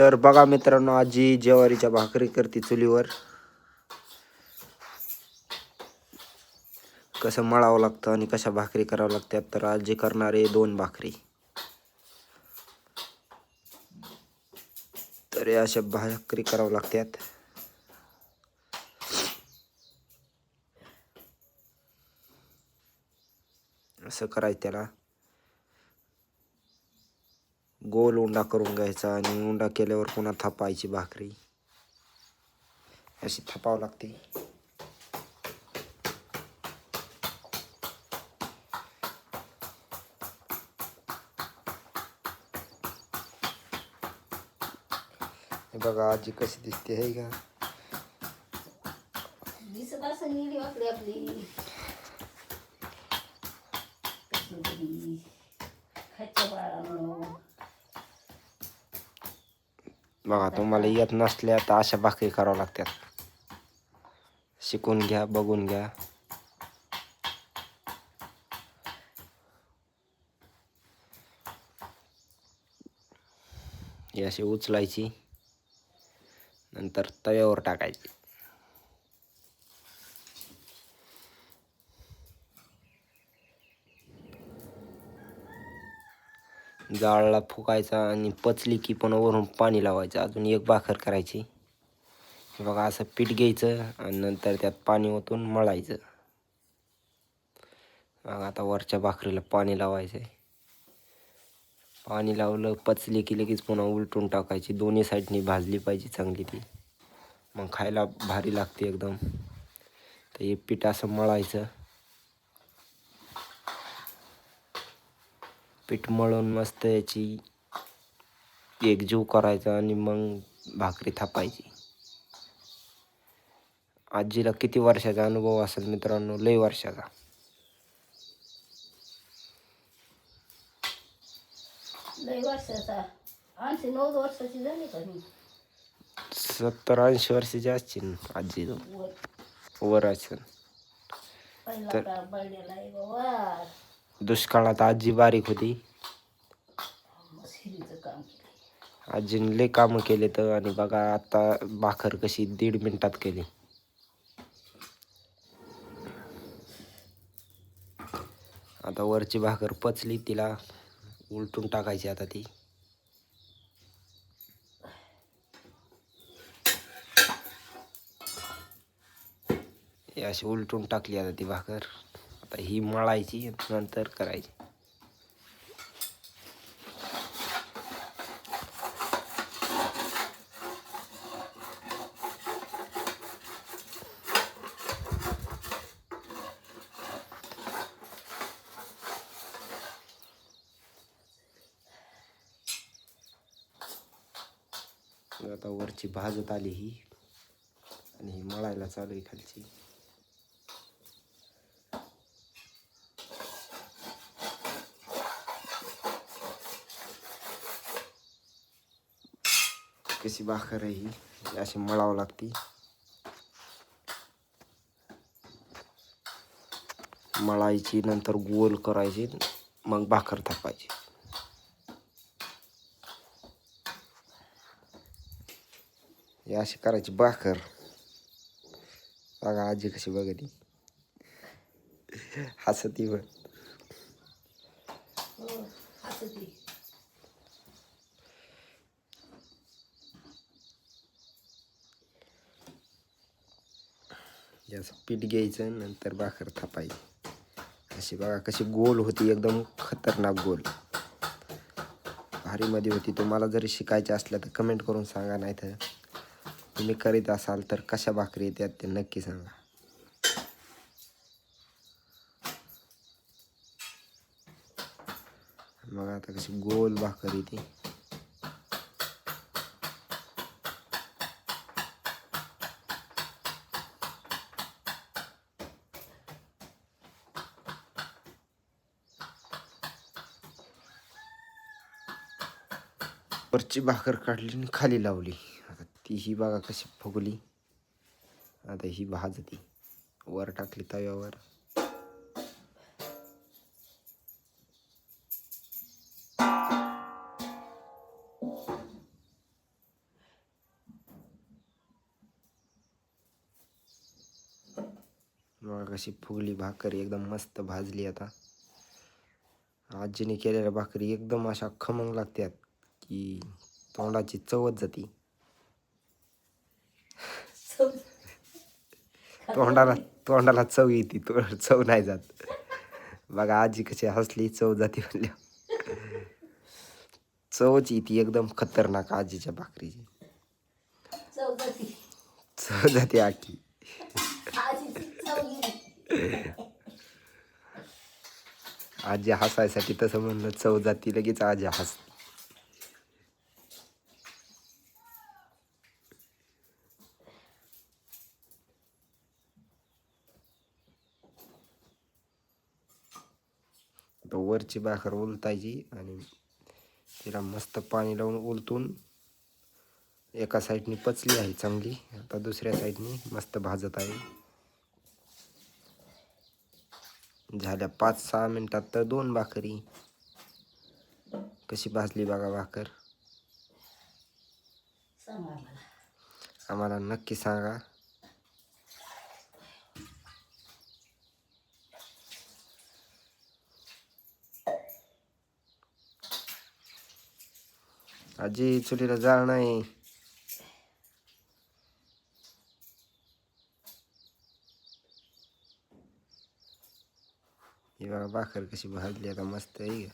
तर बघा मित्रांनो, आजी ज्वारीच्या भाकरी करते चुलीवर. कसं मळावं लागतं आणि कशा भाकरी करावं लागतात. तर आजी करणार आहे 2 भाकरी. तर या अशा भाकरी करावं लागतात. असं करायचं, त्याला गोल उंडा करून घ्यायचा आणि उंडा केल्यावर पुन्हा थापायची भाकरी. अशी थापावं लागते. हे बघा आजी कशी दिसते, आहे का? दिसत असं नीडी वाकडी आपली खायच्या बाळानं. बघा, तुम्हाला येत नसल्या तर अशा भाकरी करावं लागतात. शिकून घ्या, बघून घ्या. ही अशी उचलायची, नंतर तव्यावर टाकायची. जाळला फुकायचा आणि पचली की पण वरून पाणी लावायचं. अजून एक भाकर करायची. हे बघा, असं पीठ घ्यायचं आणि नंतर त्यात पाणी ओतून मळायचं. मग आता वरच्या भाकरीला पाणी लावायचं. पाणी लावलं, पचली की लगेच पुन्हा उलटून टाकायची. दोन्ही साईडनी भाजली पाहिजे चांगली ती, मग खायला भारी लागते एकदम. तर हे पीठ असं मळायचं. पीठ मळून मस्त याची एकजीव करायचा आणि मग भाकरी थापायची. आजीला किती वर्षाचा अनुभव असेल मित्रांनो, लय वर्षाचा. लय वर्षाचा 89 वर्षाची झाली का मी? 70-80 वर्षाची असतील आजी. वर असेल. पहिला तर का बळण्याला आहे बाबा. दुष्काळात आजी बारीक होती. मशिनीचं काम केलं. आजीने लय कामं केले तर. आणि बघा आता भाकर कशी 1.5 मिनिटात केली. आता वरची भाकर पचली, तिला उलटून टाकायची. आता ती अशी उलटून टाकली. आता ती भाकर आता ही मळायची, नंतर करायची. आता वरची भाजत आली ही, आणि ही मळायला चालू आहे खालची. कशी भाकर आहे ही अशी मळावं लागते. मळायची, नंतर गोल करायची, मग भाकर थापायची. हे अशी करायची भाकर. बघा आजी कशी बघती, हसती पण. हो, हसती. असं पीठ घ्यायचं, नंतर भाकर थापायची. अशी बघा कशी गोल होती, एकदम खतरनाक गोल. भारीमध्ये होती. तुम्हाला जरी शिकायचे असल्या तर कमेंट करून सांगा. नाही तर तुम्ही करीत असाल तर कशा भाकरी येतात ते नक्की सांगा. मग आता कशी गोल भाकर येते. वरची भाकर काढली आणि खाली लावली. आता ती ही बघा कशी फुगली. आता ही भाजती, वर टाकली तव्यावर. मग कशी फुगली भाकर एकदम मस्त भाजली. आता आजीने केलेल्या भाकरी एकदम अशा खमंग लागतात की तोंडाची चवच जाती. तोंडाला तोंडाला चव येते, चव नाही जात. बघा आजी कशी हसली, चव जाती म्हणल्या. चवच येते एकदम खतरनाक आजीच्या भाकरीची. चौकशी चव जाते आखी. आजीची चव गेली. आजी हसायसाठी तसं म्हणलं, चव जाती लगेच आजी हसते. तर वरची भाकर उलटायची आणि तिला मस्त पाणी लावून उलटून एका साईडनी पचली आहे चांगली. आता दुसऱ्या साईडनी मस्त भाजत आहे. झाल्या 5-6 मिनिटात तर 2 भाकरी. कशी भाजली बघा भाकर. सांगा मला. आम्हाला नक्की सांगा. आजी चुलीला जाळ नाही. ही बघा भाकर कशी भाजली आता मस्त आहे.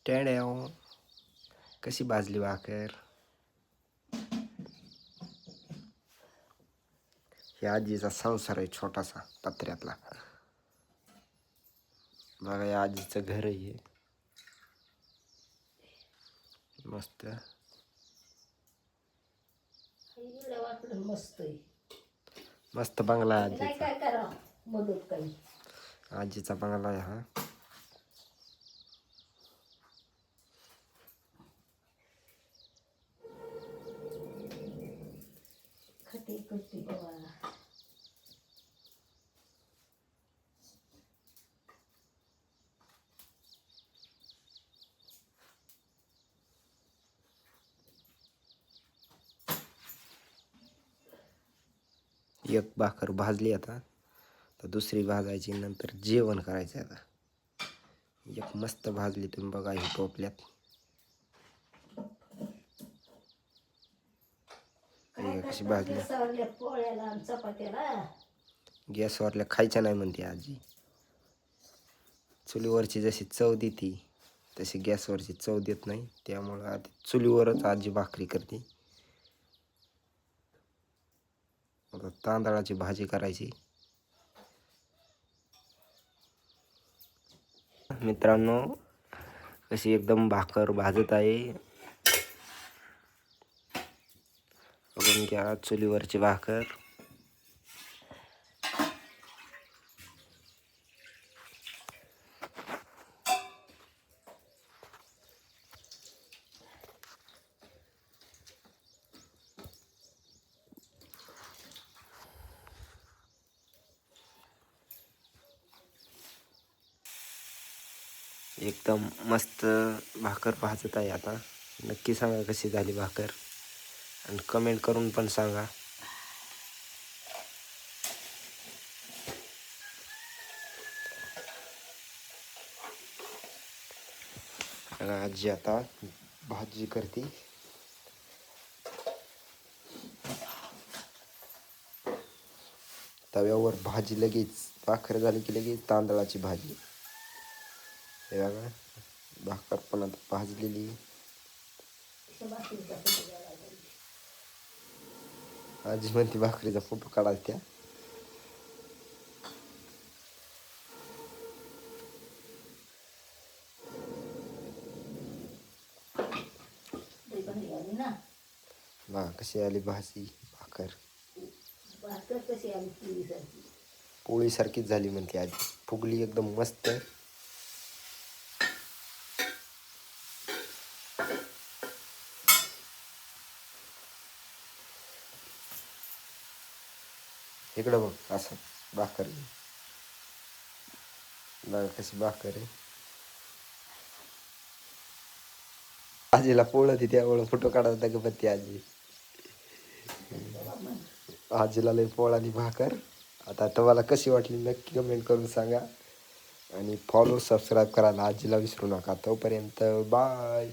टेड्याव कशी भाजली भाकर. हे आजीचा संसार आहे छोटासा पत्र्यातला. बघा या आजीचं घर आहे मस्त. एवढं वाकडं मस्त आहे. मस्त बंगला आहे नाही आजीचा. काय करावं मदत काही. आजीचा बंगला आहे हा. खटी खटी बाबा. एक भाकर भाजली आता, तर दुसरी भाजायची, नंतर जेवण करायचं. आता एक मस्त भाजली तुम्ही बघा ही टोपल्यात. काय कशी करतात भाजली. गॅसवरल्या पोळ्याला आणि चपात्याला. गॅसवरल्या खायच्या नाही म्हणते आजी. चुलीवरची जशी चव देती तशी गॅसवरची चव देत नाही. त्यामुळं आधी चुलीवरच आजी भाकरी करते. आता तांदळाची भाजी करायची. मित्रांनो कशी एकदम भाकर भाजत आहे. बघून घ्या चुलीवरची भाकर. एकदम मस्त भाकर भाजत आहे. आता नक्की सांगा कशी झाली भाकर आणि कमेंट करून पण सांगा. आजी आता भाजी करते. तव्यावर भाजी लगेच, भाकर झाली की लगेच तांदळाची भाजी. हे बघा भाकर पण आता भाजलेली. आजी म्हणते भाकरीचा फोटो काढायचा त्या. बघा कशी आली भाजी भाकर. भाकर कशी आली पोळीसारखी. पोळीसारखीच झाली म्हणते आजी. फुगली एकदम मस्त. इकडं बघ असं भाकर. बघा कशी भाकर आहे. आजीला पोळ होती त्यामुळं फोटो काढत होता गणपती आजी. आजीला लई पोळ आणि भाकर. आता तुम्हाला कशी वाटली नक्की कमेंट करून सांगा आणि फॉलो सबस्क्राईब करायला आजीला विसरू नका. तोपर्यंत बाय.